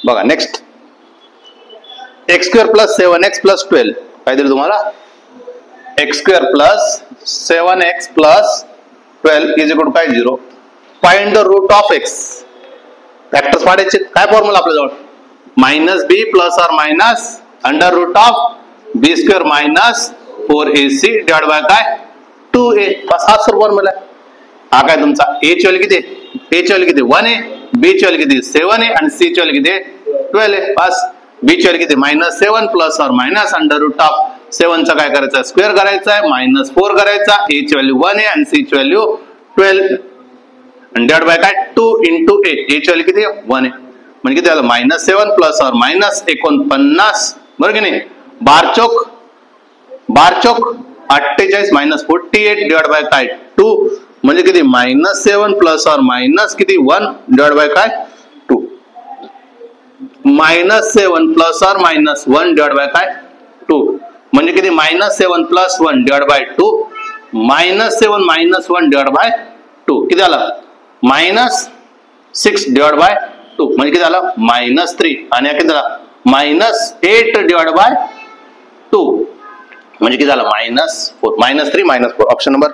बघा next, x square plus 7x plus 12 काय दिलं तुम्हाला, x square plus 7x plus 12 is equal to काय 0. Find the root of x. Factors पाडायचे. काय फॉर्म्युला आपल्याजवळ, minus b plus or minus under root of b square minus 4ac divide by काय 2a. बस हाच formula आहे. हा काय तुमचा a ची व्हॅल्यू किती आहे, a ची व्हॅल्यू किती 1 आहे, b ची व्हॅल्यू किती 7 आहे आणि c ची व्हॅल्यू किती 12 आहे. बस b ची व्हॅल्यू किती -7 plus or minus under root of 7 चा काय करायचा स्क्वेअर करायचा आहे, -4 करायचा, a ची व्हॅल्यू 1 आहे आणि c ची व्हॅल्यू 12 आणि डिवाइड बाय काय 2 इंटू a. a ची व्हॅल्यू किती 1 आहे म्हणजे किती झालं -7 प्लस ऑर मायनस 49 बरोबर की नाही. बार चौक 48 मायनस 48 डिवाइड बाय काय 2 म्हणजे किती -7 प्लस ऑर मायनस किती 1 डिवाइड बाय काय 2. -7 plus or minus 1 divide by काय 2 म्हणजे किती -7 plus 1 divide by 2 -7 minus 1 divide by 2 किती झालं -6 डिवाइड बाय 2 म्हणजे किती झालं -3 आणि किती झाला -8 डिवाइड बाय 2 म्हणजे किती झालं -4 -3 -4 ऑप्शन नंबर